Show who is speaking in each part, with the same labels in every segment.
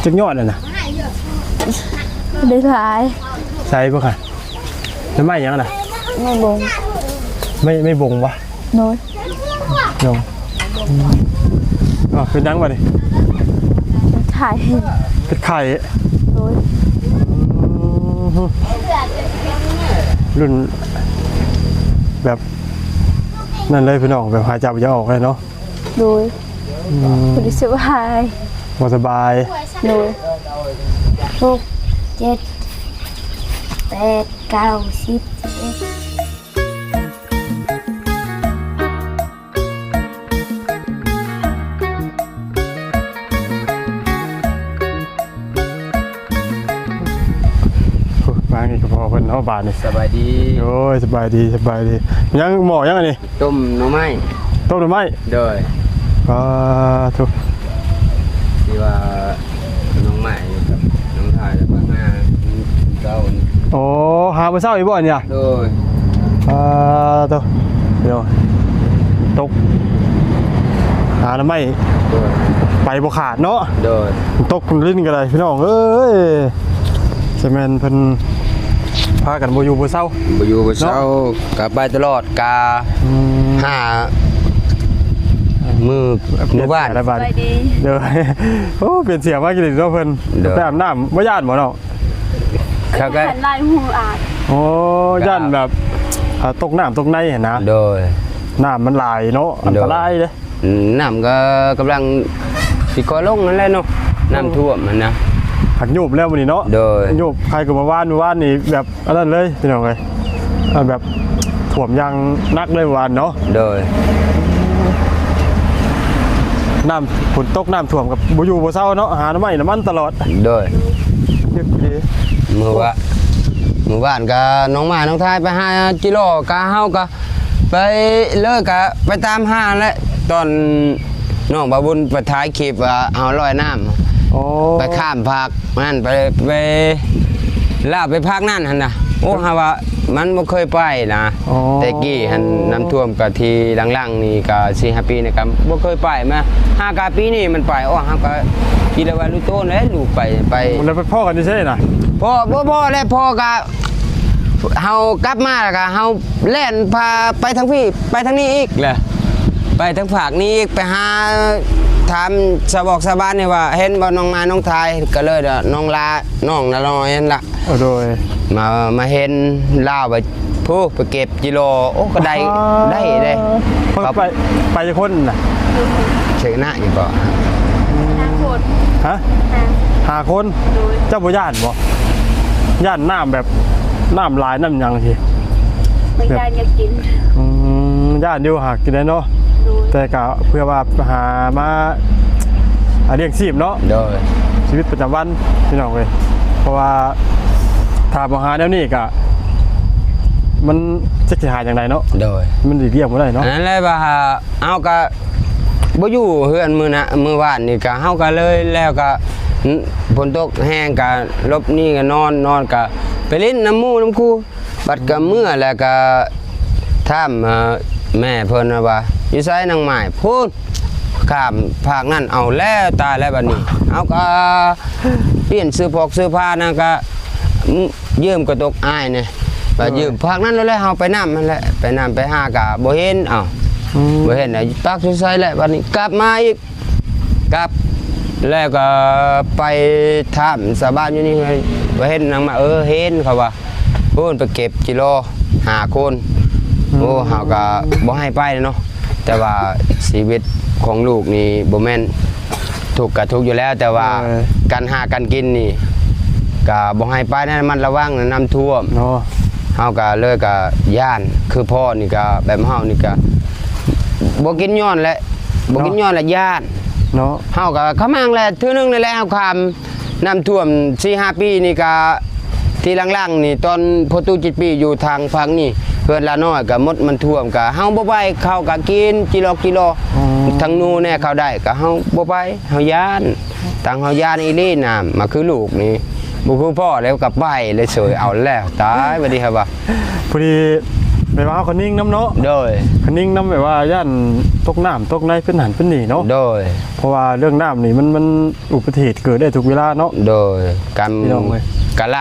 Speaker 1: จักยอดน่ะนะ
Speaker 2: ได้หลาย
Speaker 1: ใส่บ่ค่ะแล้วไม่ยังน่ะ
Speaker 2: ไม่บง
Speaker 1: ไม่บงวะ
Speaker 2: น้อย
Speaker 1: น้องอ๋อเป็นดังบ่ดิ
Speaker 2: ไข่
Speaker 1: เป็นไข่
Speaker 2: น้อย
Speaker 1: รุ่นแบบนั่นเลยพี่น้องแบบหายใจจะออกเลยเนาะ
Speaker 2: โดยคุณสบาย
Speaker 1: บ่สบาย
Speaker 2: โดย6 7 8 9 10
Speaker 1: มาอีกก็พอเพิ่นเนาะบาทนี่
Speaker 3: สบายดี
Speaker 1: โอ้ยสบายดียังหมอยังอันนี้
Speaker 3: ต้มหน่อไม้
Speaker 1: ต้มหน่อไม้
Speaker 3: โดย
Speaker 1: ทุก
Speaker 3: ที่ว่าน้องใหม่กับน้องชายแล้วก็หน้าเจ้า
Speaker 1: โอ้หามื้อเช้าอีบ่เนี่ย
Speaker 3: โดย
Speaker 1: ทุกเดี๋ยวตกหาหน่อไม้
Speaker 3: โดย
Speaker 1: ไปบ่ขาดเนาะ
Speaker 3: โดย
Speaker 1: ตกลิ้นก็ได้พี่น้องเอ้ยใช่แม่นเพิ่นพากันบ่อยู่บ่เช้า
Speaker 3: บ่อยู่บ่เช้ากลับไปตลอดกาห้ามือบ้าน
Speaker 1: เดี๋ยวโอ้เปลี่ยนเสียงมากินอีกแล้วเพิ่นไปอาบน้ำบ่ย่านบ่เนาะ
Speaker 2: ครับก็ลายหูอาด
Speaker 1: โอ้ย่านแบบตกน้ำตกในเห็นนะ
Speaker 3: โดย
Speaker 1: น้ำมันไหลเนาะอันตรายเด้
Speaker 3: น้ำก็กำลังสิก่อลงนั่นแหละเนาะน้ำท่วมมันนะ
Speaker 1: หักยุบแล้ววันนี้เนาะ
Speaker 3: โดย
Speaker 1: ยุบใครก็มาว่านนี่แบบอะไรเลยพี่น้องเลยแบบถ่วมยังนักเลยวานเนาะ
Speaker 3: โดย
Speaker 1: น้ำฝนตกน้ำถ่วมกับบุยูบุเศร้าเนาะหาน้ำมันตลอด
Speaker 3: โดยเมื่อวานก็น้องมาน้องทายไป5 กิโลกะเฮาก็ไปเลิกกะไปตามห้าแล้วตอนน้องบาบุญไปท้ายคลิปว่าเฮาลอยน้ำไปข้ามภาคนั่นไปลาไปภาคนั่นหั่นน่ะโอ้ฮาว่ามันบ่เคยไปนะแต่กี้หั่นน้ำท่วมกะทีหลังๆนี่ก็4-5 ปีนี่ก็บ่เคยไปมา5 กะปีนี่มันไปโอ้เฮาก็คิดว่าลูกโตนแล้วลูกไป
Speaker 1: แล้วไปพ่อกันนี่ใช่น่ะ
Speaker 3: พ่อแล้วพ่อก็เฮากลับมาแล้วก็เฮาแล่นพาไปทางพี่ไปทางนี้อีกแหละไปทางภาคนี้อีกไปหาถามสะบอกสะบานนี่ว่าเห็นบ่น้องมาน้องทายก็เลยน้องลาน้องน่ะน้อยนั่นล่ะ
Speaker 1: โดย
Speaker 3: มาเห็นลาวไปเก็บกิโลโอ้ก็ได้
Speaker 1: ไปจะคนน่ะ
Speaker 3: เช็คหน้าอยู่ก่อน
Speaker 2: 5 คน
Speaker 1: ฮะ5 คนเจ้าบ่ย่านบ่ย่านน้ำแบบน้ำลายน้ำยังที
Speaker 2: ไม่ได้อยากกิน
Speaker 1: ย่านเดียวหากินได้เนาะแต่ก็เพื่อว่าหามาเลี้ยงชีพเนาะ
Speaker 3: โดย
Speaker 1: ชีวิตประจำวันพี่น้องเลยเพราะว่าถ้าบ่หาแนวนี้ก็มันจะหาอย่างไรเนาะ
Speaker 3: โดย
Speaker 1: มันเรียกบ่ได้เนาะ
Speaker 3: นั่นแหละว่าเอาก็บ่อยู่เฮือนมื้อวานนี่ก็เฮาก็เลยแล้วก็ฝนตกแห้งก็ลบนี่ก็นอนก็ไปเล่นน้ำมูน้ำคูบัดก็เมื่อแล้วก็ถามแม่เพิ่นว่าอยู่ไสนางหมายพูดข้ามภาคนั่นเอาแล้วตายแล้วบัดนี้เอาก็เปลี่ยนซื้อผ้านั่นก็ยืมกระตกอ้ายเนี่ยว่ายืมภาคนั้นแล้วเฮาไปน้ำนั่นแหละไปน้ำไปหาก็บ่เห็นบ่เห็นน่ะปักอยู่ไสแล้วบัดนี้กลับมาอีกกลับแล้วก็ไปถามชาวบ้านอยู่นี่บ่เห็นนางมาเห็นเขาว่าพูนไปเก็บกิโล5 คนโอ้เฮาก็บ่ให้ไปเนาะแต่ว่าชีวิตของลูกนี่บ่แม่นทุกข์ก็ทุกข์อยู่แล้วแต่ว่าการหาการกินนี่ก็บ่ให้ไปนั่นมันระวังน้ำท่วม
Speaker 1: เนาะ
Speaker 3: เฮาก็เลยก็ย่านคือพ่อนี่ก็แบบเฮานี่ก็บ่กินย้อนแหละบ่กินย้อนละย่าน
Speaker 1: เนาะ
Speaker 3: เฮาก็ขมังแหละเทื่อนึงนี่แหละเฮาข้ามน้ำท่วม 4-5 ปีนี่ก็ที่หลังๆนี่ตอนโปรตุเกสปีอยู่ทางฝั่งนี่เพื่อนละน้อยก็มดมันท่วมก็เฮาบ่ไปเข้าก็กินกิโลทางนู้นแน่เข้าได้ก็เฮาบ่ไปเฮาย่านทางเฮาย่านอีหลีน้ำมาคือลูกนี่บ่คือพ่อแล้วก็ไปเลยเฉยเอาแล้วตายบัดนี้ครับว่า
Speaker 1: พอดี แบบว่าเฮาก็นิ่งน้ำเนาะ
Speaker 3: โดย
Speaker 1: ก็นิ่งน้ำแบบว่าย่านตกน้ำตกในเป็นหันเป็นหนีเนาะ
Speaker 3: โดย
Speaker 1: เพราะว่าเรื่องน้ำนี่มันอุบัติเหตุเกิดได้ทุกเวลาเนาะ
Speaker 3: โดยก
Speaker 1: พี่น้องเว้ย
Speaker 3: ำกะหล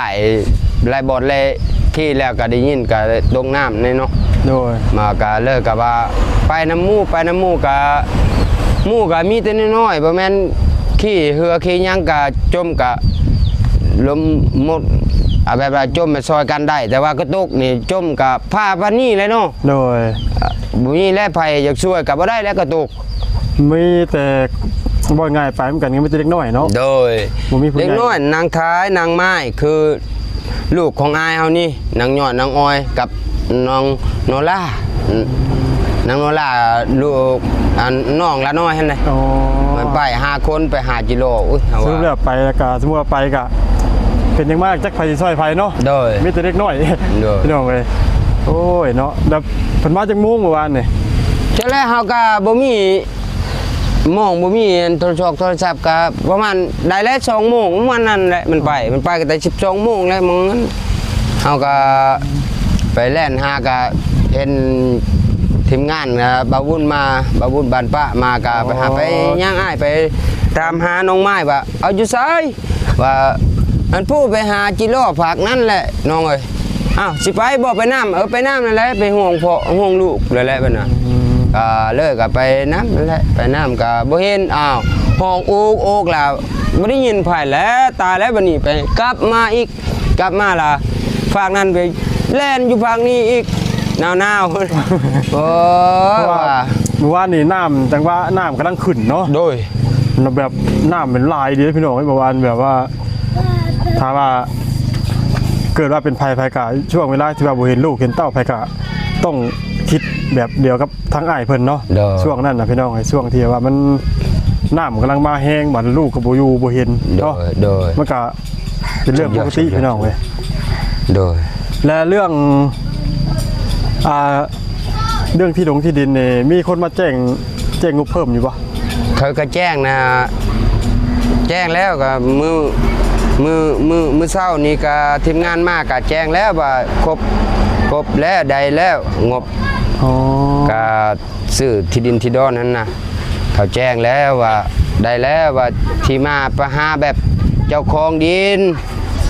Speaker 3: ายบทเลยที่แล้วก็ได้ยินก็ลงน้ำนี่เนาะ
Speaker 1: โดย
Speaker 3: มาก็เลิกกับว่าไปน้ำหมู่ก็หมู่ก็มีแต่น้อยๆบ่แม่นขี้เหือขี้หยังก็จมก็ลมหมดเอาแบบว่าจมไปซอยกันได้ แต่ว่ากระตุกนี่จมก็พาปานนี้เลยเนาะ
Speaker 1: โดย
Speaker 3: บ่มีแลไผอยากช่วยก็บ่ได้แล้วกระตุก
Speaker 1: มีแต่บ่ง่ายไปเหมือนกันก็ไม่ใช่เล็กน้อยเนาะ
Speaker 3: โดย
Speaker 1: บ่มีผู้ใหญ่
Speaker 3: เล็กน้อยนางท้ายนางไม้คือลูกของอายเฮานี่นางยอดนางออยกับน้องโนล่านางโนล่าลูกน้องละน้อยหั่นน่ะ
Speaker 1: อ๋อ
Speaker 3: มันไป5คนไป5กิโลอุ้ยเอา
Speaker 1: สมมุติ
Speaker 3: ว่า
Speaker 1: ว่าไปแล้วก็สมมุติว่าไปก็เป็นยังมากจักไผสิซอยไผเนาะ
Speaker 3: โดย
Speaker 1: มีแต่เล็กน้อย
Speaker 3: โดย
Speaker 1: พี่น้องเว้ยโอ้ยเนาะแบบเพิ่นมาจากมุ้งเมื่อวานนี่
Speaker 3: เจ้าแรกเฮาก็บ่มีโมงบ่มีโทรศัพท์ก็ประมาณได้แล้ว2โมงวันนั้นแหละมันไปก็แต่12โมงแล้วมองนั้นเฮาก็ไปแล่นหาก็เห็นทีมงานบาวุ่นบ้านป้ามาก็ไปหาไปย่างอ้ายไปตามหาน้องไม้ว่าเอาอยู่ไสว่าอันผู้ไปหาจิโร่ผักนั่นแหละน้องเอ้ยอ้าวสิไปบ่ไปน้ำไปน้ำนั่นแหละไปห่วงพ่อห่วงลูกนั่นแหละบัดน่ะก็เลิกก็ไปน้ำนั่นแหละไปน้ำก็บ่เห็นอ้าวห้องโอกแล้วบ่ได้ยินไผแล้วตายแล้วบัดนี้ไปกลับมาล่ะฝากนั้นไปแล่นอยู่ฝั่งนี้อีกหนาวๆโอ้
Speaker 1: เพราะว่าเมื่อวานนี่น้ำจังว่าน้ำกำลังขึ้นเนาะ
Speaker 3: โดย
Speaker 1: แล้วแบบน้ำเป็นลายดีพี่น้องเมื่อวานแบบว่าถ้าว่าเกิดว่าเป็นภัยกะช่วงเวลาที่ว่าบ่เห็นลูกเห็นเต้าภัยกะต้องคิดแบบเดียวกับทั้งอ้ายเพิ่นเนาะ
Speaker 3: โดย
Speaker 1: ช่วงนั้นนะพี่น้องไอ้ช่วงที่ว่ามันน้ำกำลังมาแห้งบัดลูกก็บ่อยู่บ่เห็น
Speaker 3: โด
Speaker 1: เนาะ
Speaker 3: ยโดย
Speaker 1: มันก็เป็นเรื่องปกติพี่น้องเว้ย
Speaker 3: โดย
Speaker 1: และเรื่องเรื่องที่ดงที่ดินนี่มีคนมาแจ้งงบเพิ่มอยู่ปะ
Speaker 3: เขาก็แจ้งนะแจ้งแล้วก็มือเช้านี้ก็ทีมงานมากก็แจ้งแล้วว่าครบแล้วได้แล้วงบ
Speaker 1: อ๋อ
Speaker 3: ก็ซื้อที่ดินที่ดอนนั้นนะเขาแจ้งแล้วว่าได้แล้วว่าที่มาประหาแบบเจ้าของดิน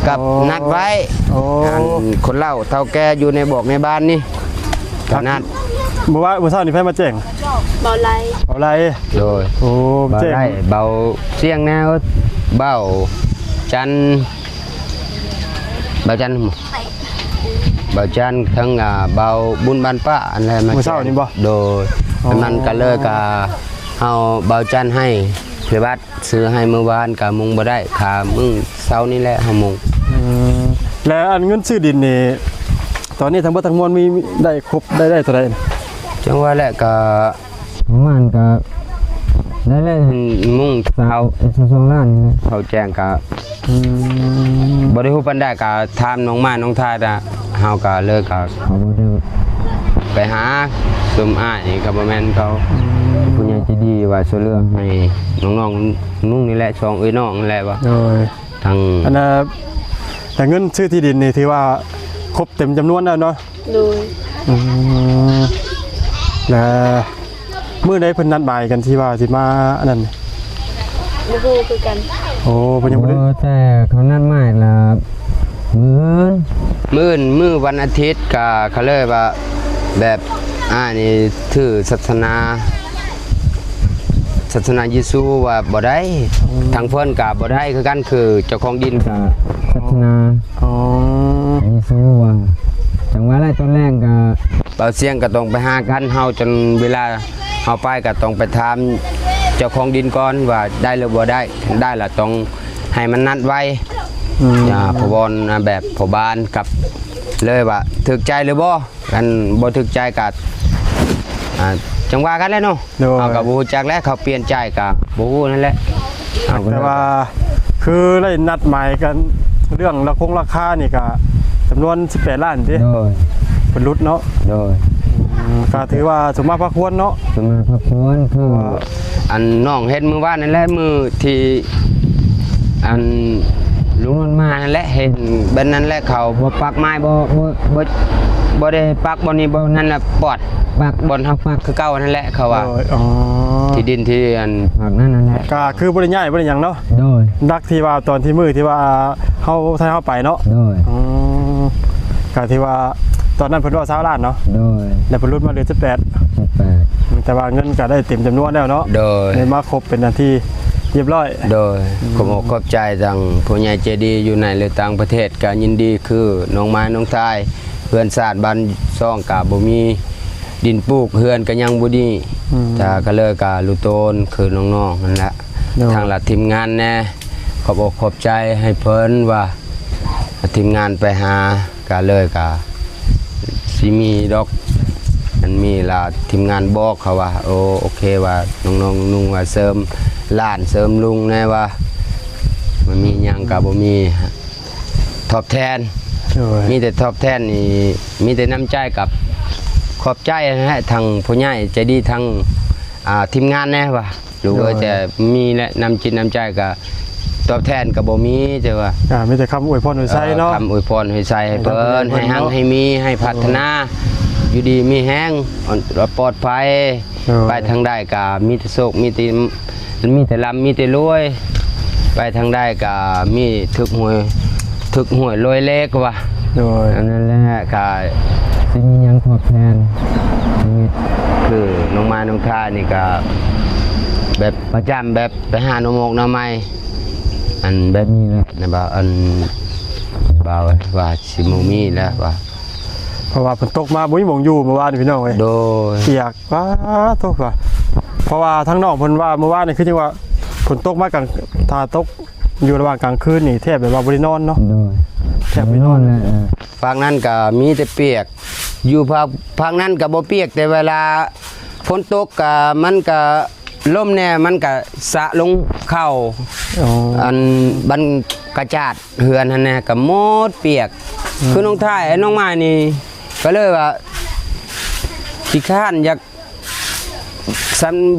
Speaker 3: กับนัดไว้
Speaker 1: โอ้
Speaker 3: อันคนเล่าเท่าแก่อยู่ในบอกในบ้านนี่ก็นัด
Speaker 1: เมื่อเช้านี่ไผมาแจ้ง
Speaker 2: บ่ไร
Speaker 1: เอาอะไร
Speaker 3: โดย
Speaker 1: โอ้
Speaker 3: เบา
Speaker 1: แจ้ง
Speaker 3: ได้เบาเสียงแนวเบาจันเบาจันเบาจันทั้งเบาบุญบานป้าอะไรมา
Speaker 1: เมื่อเช้านี่บ่
Speaker 3: โดยมันก็เลยก็เอาเบาจันให้เพื่อบัดซื้อให้เมื่อวานกับมุงบ่ได้ขามึงเช้านี้แหละเฮามุง
Speaker 1: อืมแล้วอันเงินซื้อดินนี่ตอนนี้ทั้งหมดทั้งมวลมีได้ครบได้เท่าไหร่น่ะ
Speaker 3: จังว่าแหละก็ประมาณก็ได้เลยมุงเช้า2ล้านเขาแจ้งก็ บริหูปันได้ก็ถามน้องมาน้องทาดเฮาก็เลิกก็เขาบ่ได้ไปหาซุมอ้ายก็บ่แม่นเขาผู้ใหญ่ใจดีว่าช่วยเหลือให้น้องๆนุ่งนี่แหละช่องเอ้ยน้องนั่นแหละว่า
Speaker 1: โดย
Speaker 3: ทาง
Speaker 1: อันน่ะแต่เงินซื้อที่ดินนี่ถือว่าครบเต็มจำนวนแล้วเนาะ
Speaker 2: โดย
Speaker 1: แล้วมื้อใดเพิ่นนัดหมายกันที่ว่าสิมาอันนั้น
Speaker 2: บ่ฮู้คือกัน
Speaker 1: โอ้เพิ่นยังบ่ได้
Speaker 4: แต่เขานั่นไม่ละ
Speaker 3: มื้อวันอาทิตย์ก็เขาเลยว่าแบบนี่ถือศาสนาเยซูว่าบ่ได้ทางเพิ่นก็บ่ได้คือกันคือเจ้าของดินก็
Speaker 4: ศาสนา
Speaker 1: อ๋อ
Speaker 4: เยซูว่าจังหวะแรกตอนแรกก็
Speaker 3: เบาเสียงก็ต้องไปหากันเฮาจนเวลาเฮาไปก็ต้องไปถามเจ้าของดินก่อนว่าได้หรือบ่ได้ล่ะต้องให้มันนัดไว้พบอนแบบพบานกับเลยว่าถึกใจหรือบ่กันบ่ถึกใจก็จังว่ากันแล้วเนาะเอาก็บ่ฮู้จักแล้วเขาเปลี่ยนใจก็บ่ฮู้นั่นแหละเอาก็
Speaker 1: แต่ว่าคือได้นัดหมายกันเรื่องราคานี่ก็จำนวน18ล้านติ
Speaker 4: โดย
Speaker 1: เป็นรุดเนาะ
Speaker 4: โดย
Speaker 1: ก็ถือว่าสมมาพระควรเนาะ
Speaker 4: สมาพระพรคือ
Speaker 3: อันน้องเฮ็ดมื้อวานนั่นแหละมื้อที่อัน ลุงนวลมานั่นแหละเห็นบัดนั้นแหละเขาบ่ปักไม้บ่ได้ปักบ่นี่บ่นั่นน่ะปอดปักบ่อนเฮาปักคือเก่านั่นแหละเขาว่า
Speaker 1: โดยอ๋อ
Speaker 3: ที่ดินที่อัน
Speaker 4: ผักนั่นนั่นแหละ
Speaker 1: ก็คือบ่ได้ย้ายบ่ได้หยังเนาะ
Speaker 4: โดย
Speaker 1: ดักที่ว่าตอนที่มือที่ว่าเฮาทางเฮาไปเนาะ
Speaker 4: โดย
Speaker 1: อืมก็ที่ว่าตอนนั้นเพิ่นว่า20ล้านเนาะ
Speaker 4: โดย
Speaker 1: แล้วเพิ่นลดมาเหลือ18แต่ว่าเงินก็ได้เต็มจำนวนแล้วเนาะ
Speaker 3: โดย
Speaker 1: ได้มาครบเป็นอันที่เรียบร้อย
Speaker 3: โดยขอบขอบใจทางผู้ใหญ่ใจดีอยู่ในหรือต่างประเทศก็ยินดีคือน้องไม้น้องทายเพื่อนศาสตร์บ้านซ่องก็บ่มีดินปลูกเฮือนก็ยังบ่ดีแต่ก็เลยก็ลูกโตนคือน้องๆนั่นแหละทางละทีมงานแน่ขอบอกขอบใจให้เพิ่นว่าทีมงานไปหาก็เลยก็สิมีดอกมันมีละทีมงานบอกเขาว่าโอเคว่าน้องๆนุ่งว่าเสริมล้านเสริมลุงแน่ว่ามันมีหยังก็บ่มีตอบแทน
Speaker 1: โดย
Speaker 3: มีแต่ตอบแทนนี่มีแต่น้ำใจกับขอบใจนะฮะทางผู้ใหญ่ใจดีทางทีมงานแน่ว่ารู้ว่าแต่มีและน้ำจิตน้ำใจกับตอบแทนกับบ่มีแต่ว่า
Speaker 1: มีแต่คำอวยพรอวยไส้เนาะ
Speaker 3: คำอวยพรให้ใส่ให้เพิ่นให้หังให้มีให้พัฒนาอยู่ดีมีแห้งปลอดภัยไปทางได้ก็มีแต่โชคมีแต่ลำมีแต่รวยไปทางได้ก็มีถึกหวยรวยเล็กว่า
Speaker 1: โดย
Speaker 3: อันนั้นแหละก็
Speaker 4: สิมีหยังตอบแทนชีวิต
Speaker 3: คือน้องมาน้องท่านี่ก็แบบประจำแบบไปหาหนมกหน้ำไม้อันแบบนี้แหละนะบ่าวอันบ่าวว่าสิมูมีแล้วว่า
Speaker 1: เพราะว่าฝนตกมาบ่มีหม่องอยู่เมื่อวานนี่พี่น้องเอ้ย
Speaker 3: โดย
Speaker 1: เปียกว้าตกว่ะเพราะว่าทั้งน้องเพิ่นว่าเมื่อวานนี่คือจังว่าฝนตกมากลางถ้าตกอยู่ระหว่างกลางคืนนี่แทบแบบว่าบ่ได้นอนเนาะ
Speaker 4: โดย
Speaker 1: แทบไม่นอน
Speaker 4: เลย
Speaker 3: ฝั่งนั้นก็มีแต่เปียก อยู่ฝั่งนั้นก็บ่เปียกแต่เวลาฝนตกก็มันก็ลมแน่มันก็สะลงเข้า
Speaker 1: อ๋อ
Speaker 3: อันบันกระจาดเฮือนนั่นแน่ก็หมดเปียกคือน้องท่ายไอ้น้องไม้นี่ก็เลยว่าขี้ข้านอยาก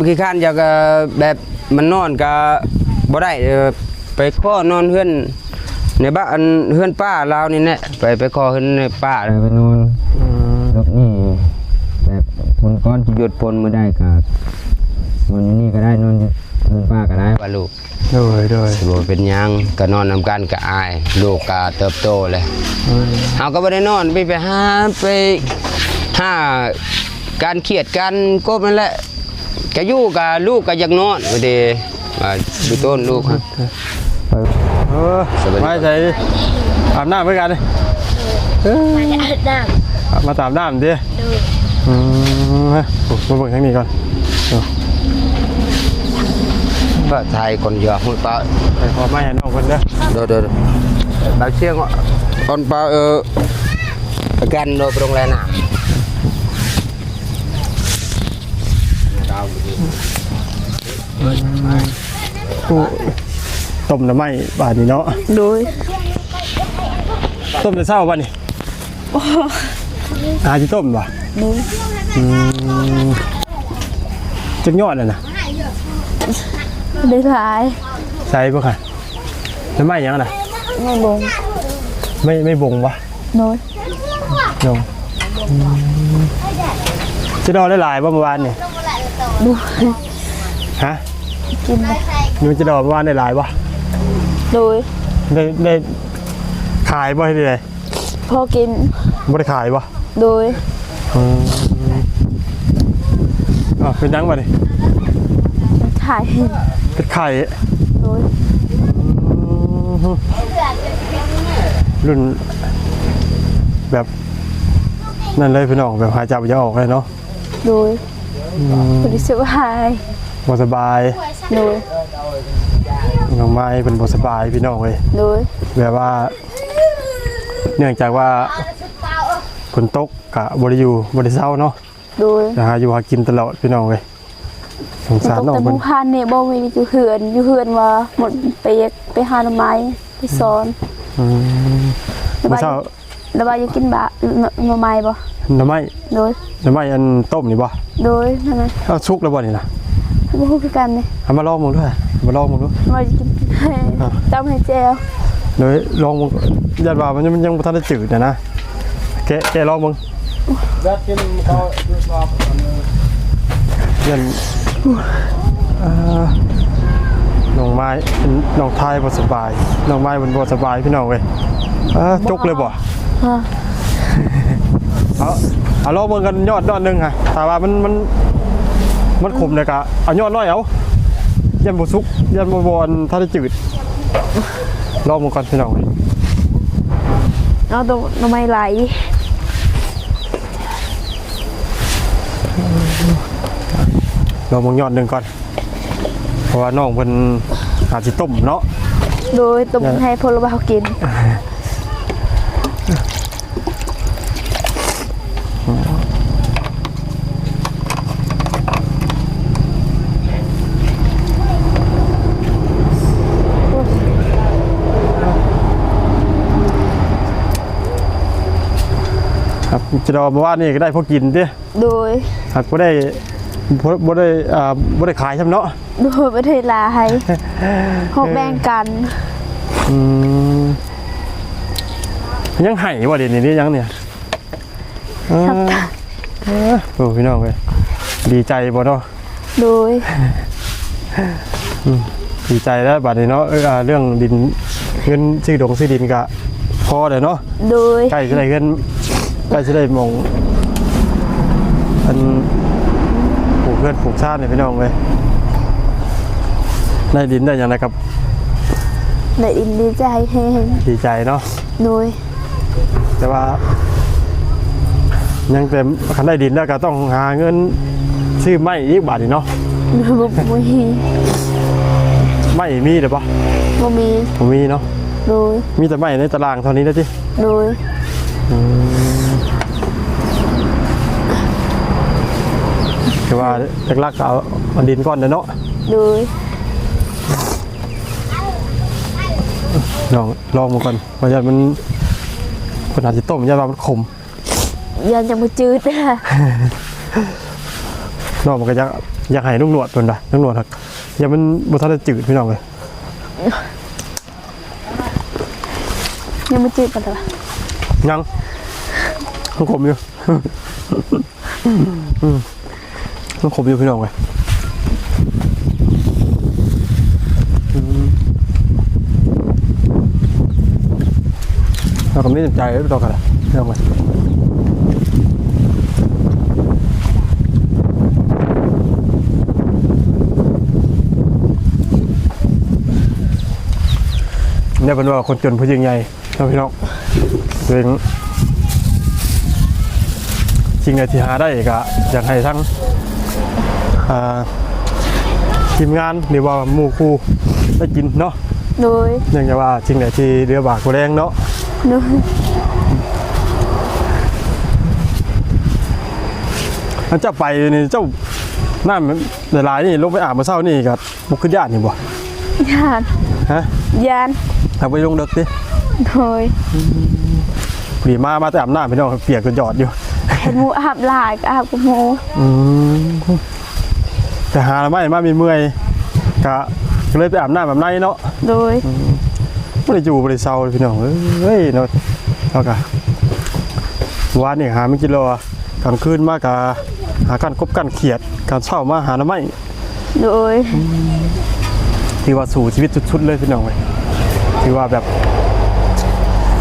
Speaker 3: ขี้ข้านอยากแบบมันนอนก็บ่ได้ไปข้อนอนเฮือนในบ้านเฮือนป้าเรานี่แหละไปขอเฮือนในป้า
Speaker 4: ไปนอนรถนี่แบบคนก้อนหยุดปนมือได้กับมันนี่ก็ได้นอนป้าก็ได้
Speaker 3: ว่าลูก
Speaker 1: โดย
Speaker 3: สิบ่เป็นหยังก็นอนนำกันก็อายลูกก็เติบโตเลยเฮาก็บ่ได้นอนไปหาการเครียดกันกบนั่นแหละก็อยู่กับลูกก็อยากนอนบ่ได้ว่าดูต้นลูกครับ
Speaker 1: สบายใจอาบน้ำเหมือนกันเลย
Speaker 2: มาจะอาบน้
Speaker 1: มาตามน้ำดิ
Speaker 2: ำดู
Speaker 1: มาเบิ่งทางนี้ก่อน
Speaker 3: ป้าไทยคนเยอะมื้อป้า
Speaker 1: ไปขอไม้ให้น้องเพิ่นเด้อ
Speaker 3: เด้อบางเชียงคนป้ากันโดตรงแลน่ะ
Speaker 1: ต้มน้ำไม้บาดนี้เนาะ
Speaker 2: ดู
Speaker 1: ต้มแต่เช้าบ่นี่หาที่ต้มบ่
Speaker 2: ดู
Speaker 1: จักยอดน่ะนะ
Speaker 2: ได้หลาย
Speaker 1: ใส่บ่ค่ะน้ำไม้หยังน่ะ
Speaker 2: ไม่บง
Speaker 1: ไม่บ่งบ่
Speaker 2: โน้ย
Speaker 1: ยงจะดอได้หลายบ่เมื่อวานนี่
Speaker 2: ดู
Speaker 1: ฮะ
Speaker 2: กินเลย
Speaker 1: ยูจะดอเมื่อวานได้หลายบ่
Speaker 2: ดู
Speaker 1: ได้ขายบ่ให้ได้
Speaker 2: พอกิน
Speaker 1: บ่ได้ขายบ่
Speaker 2: ดู
Speaker 1: เป็นยังบ่นี่
Speaker 2: ถ่าย
Speaker 1: เป็นไข่
Speaker 2: ดู
Speaker 1: รุ่นแบบนั่นเลยพี่น้องแบบหายใจบ่ออกเลยเนาะ
Speaker 2: ดูคนที่สบาย
Speaker 1: บ่สบาย
Speaker 2: ดู
Speaker 1: น้องไม้เป็นบ่สบายพี่น้องเว้ย
Speaker 2: ดู
Speaker 1: แบบว่า เนื่องจากว่าฝนตกกะบ่ได้อยู่บ่ได้เช้าเนาะ
Speaker 2: ดู
Speaker 1: นะฮะอยู่หากินตลอดพี่น้องเว้ยสงสาร
Speaker 2: ตก
Speaker 1: น้อง
Speaker 2: แต่
Speaker 1: เพิ่
Speaker 2: บุ
Speaker 1: น
Speaker 2: พานเนี่ยบ่มีอยู่เฮือนว่าหมดไปหาหน่อไม้ไปสอน
Speaker 1: มื้อเช้า
Speaker 2: ระบายยังกินบะหน่อไม้บ่
Speaker 1: หน่อไม้
Speaker 2: โดย
Speaker 1: หน่อไม้อันต้มนี่บ่
Speaker 2: โดยนั่นน่ะ
Speaker 1: เอาสุกแล้วบ่นี่นะ
Speaker 2: บ่ฮู้คือกันนี่
Speaker 1: เอามาลองมึงด้วยมาลองมึงดู
Speaker 2: มากินจำให้แจว
Speaker 1: โดยลองยันว่ามันยังบ่ทันได้จืดนะแกลองมึงยันน้องไม้น้องทายบ่สบายน้องไม้มันบ่สบายพี่น้องเว้ยจกเลยบ่
Speaker 2: ฮะ
Speaker 1: เอาลองเบิ่งกันยอดนึงค่ะถ้าว่ามันขมเลยก็เอายอดน้อยเอายันบ่สุกยันบ่บอนถ้าได้จืดลองมึงก่อนพี่น้องเว้ย
Speaker 2: เอาตัวหน่อไม้ไหล
Speaker 1: ลองมึงยอดนึงก่อนเพราะว่าน้องเพิ่นอาจสิต้มเนาะ
Speaker 2: โดยต้มให้พลบ่าวกิน
Speaker 1: ครับจะรอมาว่านี่ก็ได้พอกินติ
Speaker 2: โดย
Speaker 1: หากบ่ได้ขายใช่ไหมเนาะ
Speaker 2: โดยประเทศลาวให้ฮอกแบ่งกัน
Speaker 1: ยังไห้ว่าเดี๋ยวนี้ยังเนี่ยโอ้พี่น้องเลยดีใจบ่เนาะ
Speaker 2: โดย
Speaker 1: ดีใจแล้วบัดนี้เนาะเรื่องดินเงินซื้อดินกะพอเลยเนาะ
Speaker 2: โดย
Speaker 1: ใกล้จะได้เงินใกล้จะได้มองอันปลูกเพื่อนปลูกชาติเนี่ยพี่น้องเลยได้ดินได้ยังไงครับ
Speaker 2: ได้อินดีใจแฮง
Speaker 1: ดีใจเนาะ
Speaker 2: โดย
Speaker 1: แต่ว่ายังเต็มคันได้ดินแล้วก็ต้องหาเงินซื้อไม้อีกบาทนี่เนาะ
Speaker 2: บ่มี
Speaker 1: ไม้มีเดี๋ยวปะ
Speaker 2: บ่มี
Speaker 1: ผมมีเนาะ
Speaker 2: โดย
Speaker 1: มีแต่ไม้ในตารางเท่านี้แล้วจิ
Speaker 2: โดย
Speaker 1: คือว่าหลักๆเอาดินก้อนเด้อเนาะ
Speaker 2: โดย
Speaker 1: ลองมาก่อนว่าจะมันคนอาจจะต้มยาว่ามันขม
Speaker 2: ยันจะมาจืดนะ
Speaker 1: น้องมันก็อยากให้ลูกหนวดตัวน่ะลูกหนวดครับอย่ามันบ่ทันได้จืดพี่น้องเลย
Speaker 2: ยังมาจืดกันแต่ว่า
Speaker 1: ยังมันขมอยู่ มันขมอยู่พี่น้องเลยเราก็ไม่สนใจไม่ต้องกันละพี่น้องเลยเนี่ยเป็นว่าคนจนผู้ยิ่งใหญ่นะพี่น้องตัวเองสิ่งใดที่หาได้ก็อยากให้ทั้งทีมงานหรือว่าหมู่ครูได้กินเนาะ
Speaker 2: โดย
Speaker 1: เนื่องจากว่าสิ่งใดที่เรือบากกว่าแรงเนาะ
Speaker 2: โดย
Speaker 1: มันจะไปนี่เจ้าน้ำหลายๆนี่ลงไปอาบมาเช้านี่ก็บุกขึ้นญาตินี่บ่
Speaker 2: ยาน
Speaker 1: ฮะ
Speaker 2: ยาน
Speaker 1: เอาไปลงเด็กดิ
Speaker 2: โดย
Speaker 1: ผีมาแต่อาบน้ำพี่น้องเปียกจนหยอดอยู่
Speaker 2: เห็นหมูอาบหลายก็อาบกับหมู
Speaker 1: แต่หาแล้วไม่มามีเมื่อยก็เลยไปอาบน้ำแบบไหนเนาะ
Speaker 2: โดย
Speaker 1: ไม่ได้อยู่ไม่ได้เศร้าเลยพี่น้องเฮ้ยเนาะเอากะวันนี่หาไม่กินโลกลางคืนมากกะหาการกบกันเขียดการเช่ามาหาหน้ำไม้
Speaker 2: โดย
Speaker 1: ที่ว่าสู่ชีวิตชุดๆเลยพี่น้องเลยที่ว่าแบบ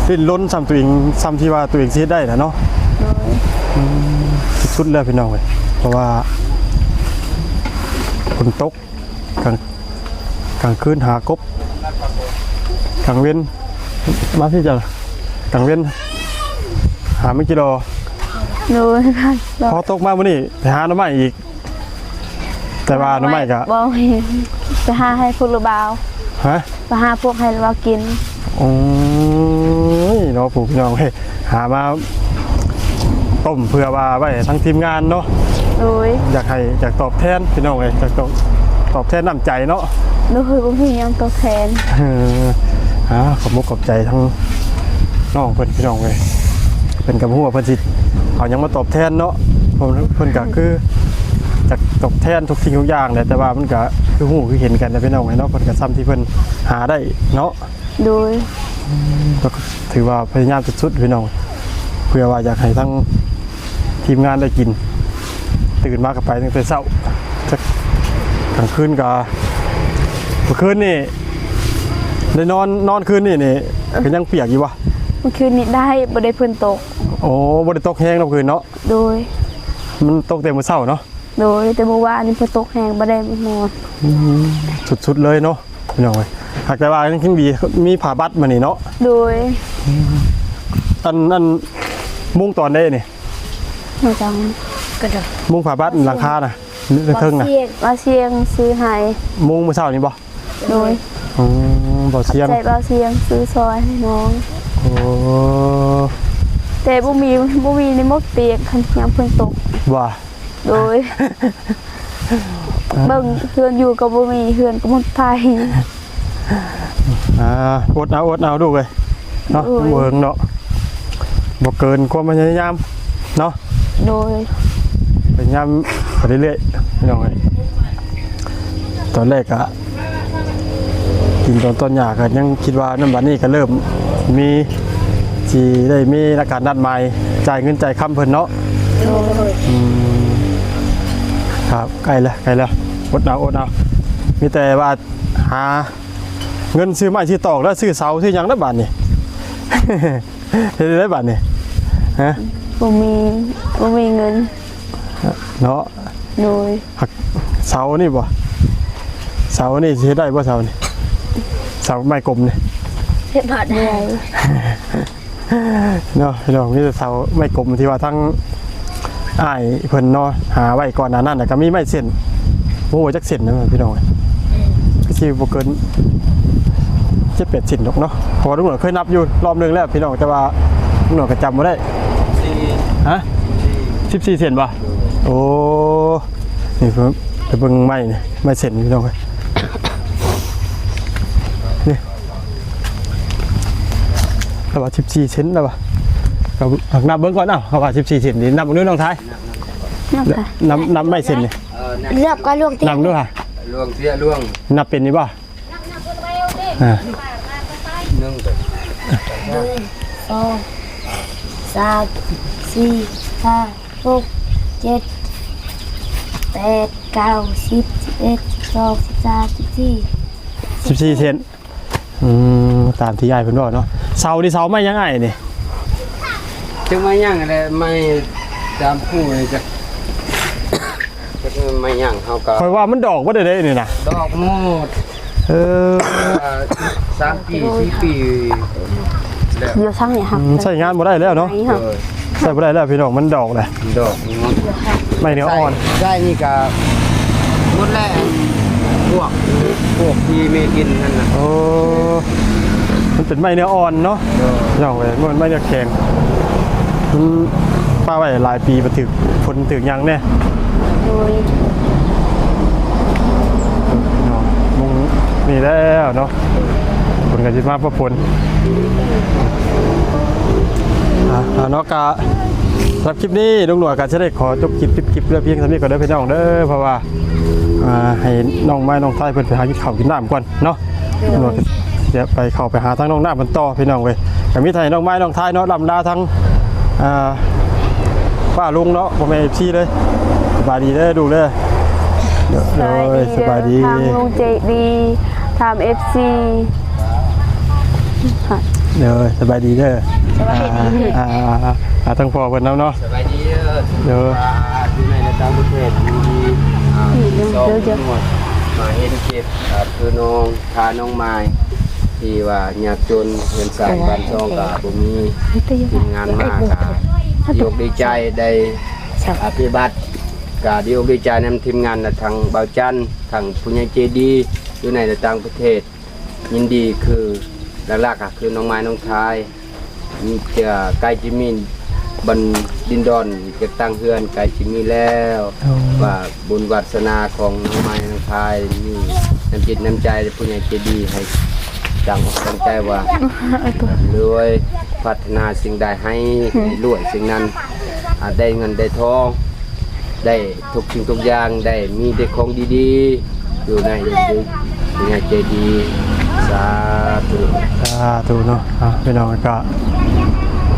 Speaker 1: ดิ้นล้นซ้ำตัวเองซ้ำที่ว่าตัวเองเสียได้นะเนาะ
Speaker 2: โดย
Speaker 1: ชุดๆเลยพี่น้องเลยเพราะว่าฝนตกกลางคืนหากบกลางเว้นมาพี่จะกลางเว้นหาไม่กี่โล
Speaker 2: โดยค่ะ
Speaker 1: พอตกมาวันนี้ไปหาหน้ำไม้อีก แต่ว่าหน้ำไม้กะ
Speaker 2: บ่เห็นไปหาให้พวกระบาว
Speaker 1: ฮะ
Speaker 2: ไปหาพวกให้ระบาวกิน
Speaker 1: โอ้ยเนาะผู้พี่น้องเฮ้ยหามาต้มเพื่อว่าไว้ทั้งทีมงานเนาะ
Speaker 2: โดย
Speaker 1: อยากตอบแทนพี่น้องเลยอยากตอบแทนน้ำใจเนาะ
Speaker 2: โดยบ่มีหยังตอบแทน
Speaker 1: ขอบมุกขอบใจทั้งน้องเพิ่นพี่น้องเลยเป็นกับหัวเพิ่นสิเอาหยังมาตอบแทนเนาะเพิ่นก็คือจากตอบแทนทุกสิ่งทุกอย่างเลยแต่ว่ามันก็คือหูคือเห็นกันนะพี่น้องเลยเนาะเพิ่นก็ซ้ำที่เพิ่นหาได้เนาะ
Speaker 2: โดย
Speaker 1: ก็ถือว่าพยายามสุดๆพี่น้องเพื่อว่าอยากให้ทั้งทีมงานได้กินตื่นมากับไปตั้งแต่เช้าสักกลางคืนกับเมื่อคืนนี่ได้นอนคืนนี่ก็ยังเปียกอยู่วะ
Speaker 2: เมื่อคืนนี้ได้บ่ได้เพิ่นตก
Speaker 1: โอ้บ่ได้ตกแห้งเมื่อคืนเนาะ
Speaker 2: โดย
Speaker 1: มันตกแต่มื้อเช้าเนาะ
Speaker 2: โดยแต่เมื่อวานนี้เพิ่นตกแห้งบ่ได้นอน
Speaker 1: สุดๆเลยเนาะพี่น้องเอ้ยหากแต่ว่ายังดีมีผ้าบัดมานี่เนาะ
Speaker 2: โดย
Speaker 1: อันมุ่งตอนได้นี่
Speaker 2: มาจังกระดก
Speaker 1: มุ่งผ้าบัดหลังคาน่ะเทิงน่ะ
Speaker 2: มาเสียงซื้อให้
Speaker 1: มุ่งมื้อเช้านี่บ่
Speaker 2: โดย
Speaker 1: บ่เสียง
Speaker 2: ใจเบาเสียงซื้อซอยให้น้อง
Speaker 1: โอ้
Speaker 2: แต่บ่มีในมกเปียกคันยามเพิ่นตก
Speaker 1: ว่า
Speaker 2: โดย เบิ่งเฮือนอยู่ก็บ่มีเฮือนก็หมดไผ
Speaker 1: อดเอาดูเลยเนาะ
Speaker 2: โอ้ย
Speaker 1: เวิงเนาะบ่เกินความพยายามเนาะ
Speaker 2: โดย
Speaker 1: พยายามไปเรื่อยๆพี่น้องเอ้ยตอนแรกอะกินตอนหยาก็ยังคิดว่าน้ำบัดนี้ก็เริ่มมีสิได้มีอาการนัดหมายจ่ายเงินจ่ายคำเพิ่นเนาะ
Speaker 2: โดย
Speaker 1: ครับใกล้แล้วอดเอามีแต่ว่าหาเงินซื้อไม้ซื้อตอกแล้วซื้อเสาซื้อหยังได้บาทนี่ เฮ็ดได้บาทนี่ฮะ
Speaker 2: บ่มีเงิน
Speaker 1: เนาะ
Speaker 2: โดย
Speaker 1: หักเสานี่บ่เสานี่สิเฮ็ดได้บ่เสานี่เสาไม้กลมนี่
Speaker 2: เฮ็ดบ่ได้
Speaker 1: เนาะพี่น้องมีแต่เสาไม้กลมที่ว่าทั้งอ้ายเพิ่นเนาะหาไว้ก่อนหน้านั้นน่ะก็มีไม้เส้นบ่ว่าจักเส้นนะพี่น้องก็สิบ่เกิน7-8เส้นดอกเนาะเพอลุงหน่อยเคยนับอยู่รอบนึงแล้วพี่น้องแต่ว่าลุงหน่อยก็จำบ่ได้ฮะ14เส้นบ่โอ้นี่เพิ่นไปเบิ่งไม้นี่ไม้เส้นพี่น้องเอ้ยนี่แล้วว่า14เส้นแล้วว่ะก็นับเบิ่งก่อนเอ้าเขาว่า14เส้นนี่นับเบิ่งด้วยน้องท้าย
Speaker 2: นับค่ะ
Speaker 1: นับไม้เส้นนี่
Speaker 2: เลือกก็ลวง
Speaker 1: นับด้วยค่ะ
Speaker 3: ล่วงเสียล่วง
Speaker 1: นับเป็นนี่บ่อ่า
Speaker 3: นึ่ง
Speaker 2: 2 3 4 5 6 7 8 9 10 11 12 13 14
Speaker 1: 14เซนตามที่ยายเพิ่นบอกเนาะเสานี่เสาไม้ยังไงนี่
Speaker 3: จึงไม่ย่างอะไรไม่ตามผู้เลยจ้ะก็คือไม่ย่างเขาก็
Speaker 1: คอยว่ามันดอกบ่ได้นี่นะ
Speaker 3: ดอกหมด
Speaker 1: เออ
Speaker 3: 3 ปี4 ปีแล้ว
Speaker 2: เดี๋ยวช่างเนี่ยครับ
Speaker 1: ใช้งานบ่ได้แล้วเนาะ
Speaker 2: นี่ครับ
Speaker 1: ใช้บ่ได้แล้วพี่น้องมันดอกแหละ
Speaker 3: ดอกหมด
Speaker 1: ไม้เนื้ออ่อน
Speaker 3: ใช่นี่ก็หมดแล้วพวกที่ไม่กินนั่นน่ะ
Speaker 1: โอ้มันเป็นไม้เนื้ออ่อนเนาะพี่น้องเอ้ยมันไม้เนื้อแข็งมันป้าไว้หลายปีบ่ถึกฝนถึกหยังแน่
Speaker 2: โดย
Speaker 1: เนาะมุงนี่แล้วเนาะฝนก็สิมาเพราะฝนเนาะกะสำหรับคลิปนี้ลุงหนวดก็จะได้ขอจบคลิปเรื่องเพียงเท่านี้ก่อนเด้อพี่น้องเด้อเพราะว่าให้น้องไม้น้องไทยเพิ่นไปหากินข้าวกินน้ำก่อนเนาะลุงหนวดจะไปเข้าไปหาทั้งน้องน้ำมันต่อพี่น้องเว้ยก็มีไทยน้องไม้น้องไทยเนาะลำลาทั้งป้าลุงเนาะบ่แม่นพี่เลยสบายดีเด้อดูเด้อสบายดี
Speaker 2: ทางลุงเจดีทำ FC
Speaker 1: เด้อสบายดีเด้อทั้งพ่อเพิ่นเนาะ
Speaker 3: สบายดีเด้อ
Speaker 1: เด้อ
Speaker 3: ที่ในต่างประเทศมีสองหมวดมาเห็นเก็บคือน้องพาน้องไม้ที่ว่ายากจนเงินสร้างบ้านช่องกับบ่มีทีมงานมากก็ดีอกดีใจได้ปฏิบัติก็ดีอกดีใจนำทีมงานทางเบาจันทร์ทางผู้ใหญ่ใจดีอยู่ในต่างประเทศยินดีคือหลักๆคือน้องไม้น้องชายมีจะใกล้จิมินบนดินดอนจะตั้งเฮือนใกล้จิมีแล้วว่าบุญวาสนาของน้องไม้น้องชายมีน้ำจิตน้ำใจผู้ใหญ่ใจดีให้ตั้งใจว่าด้วยพัฒนาสิ่งใดให้รวยสิ่งนั้นได้เงินได้ทองได้ทุกสิ่งทุกอย่างได้มีแต่ของดีๆอยู่ในผู้ใหญ่ใจดี สาธุ
Speaker 1: ถูกเนาะพี่น้องก็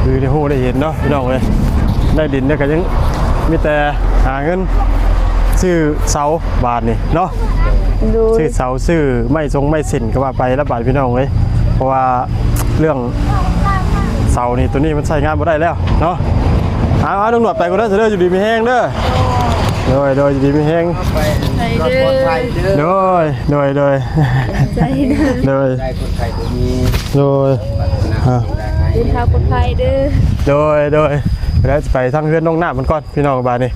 Speaker 1: คือได้ฮู้ได้เห็นเนาะพี่น้องเลยได้ดินเนี่ยก็ยังมีแต่หาเงินซื้อเสาบาทนี่เนาะ
Speaker 2: ดู
Speaker 1: ซื้อเสาซื้อไม่ทรงไม่เส้นก็ว่าไปแล้วบาทพี่น้องเลยเพราะว่าเรื่องเสานี่ตัวนี้มันใช้งานบ่ได้แล้วเนาะเอาต้องหนวดไปก็ได้เด้ออยู่ดีมีแห้งเด้อโดยอยู่ดีมีแห้ง
Speaker 3: รถปลอดภัยเด้อ
Speaker 1: โดย
Speaker 2: ใจเด้อ
Speaker 1: โดย
Speaker 3: ได้คนไทยตัวนี้
Speaker 1: โดยอ่า
Speaker 2: เดินทางปลอดภัยเด้อ
Speaker 1: โดยแล้วจะไปทางเรือนน้องหน้ามันก่อนพี่น้องบาทนี่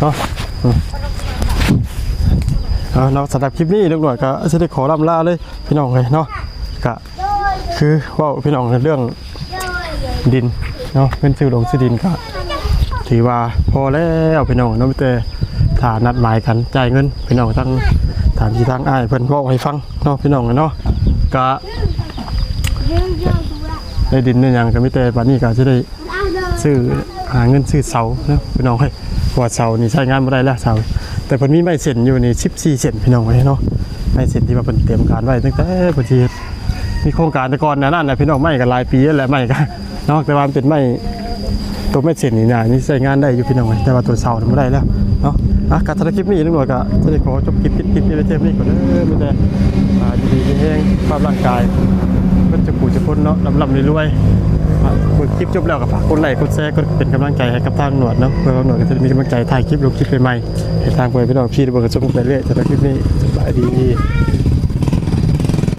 Speaker 1: เนาะเราสำหรับคลิปนี้ลูกหน่อยก็จะได้ขอลำลาเลยพี่น้องเลยเนาะก็คือว่าพี่น้องเรื่องดินเนาะเป็นซื้อลงซื้อดินก็ถือว่าพอแล้วพี่น้องเนาะไม่แต่ฐานนัดหมายกันจ่ายเงินพี่น้องทั้งฐานที่ทางอ้ายเพิ่นบอกให้ฟังเนาะพี่น้องเนาะก็ได้ดินเนี่ยยังก็ไม่แต่บัดนี้ก็จะได้ซื้อหาเงินซื้อเสาเนาะพี่น้องเฮ้ยเพราะว่าเสานี่ใช้งานไม่ได้แล้วเสาแต่เพิ่นมีไม้เส้นอยู่นี่14เส้นพี่น้องไว้เนาะไม้เส้นที่ว่าเพิ่นเตรียมการไว้ตั้งแต่เพิ่นสิมีโครงการแต่ก่อนนั่นน่ะพี่น้องไม้ก็หลายปีแล้วแหละไม้ก็เนาะแต่ว่ามันเป็นไม้ตัวไม้เส้นนี่น่ะนี่ใช้งานได้อยู่พี่น้องไว้แต่ว่าตัวเสาไม่ได้แล้วเนาะการถ่ายคลิปนี้ตำรวจก็จะได้ขอจบคลิปนี้ไว้เท่านี้ก่อนเด้อมีแต่ดีๆแห้งภาพร่างกายมันจะปู่จะพ้นเนาะลำๆรวยๆคลิปจบแล้วก็ฝากกดไลค์กดแชร์ก็เป็นกำลังใจให้กับทางหนวดเนาะเพื่อหนวดก็จะมีกำลังใจถ่ายคลิปลงคลิปใหม่ๆให้ทางไปพี่น้องพี่ได้เบิกกระจกไปเรื่อยแต่ละคลิปนี้สบายดี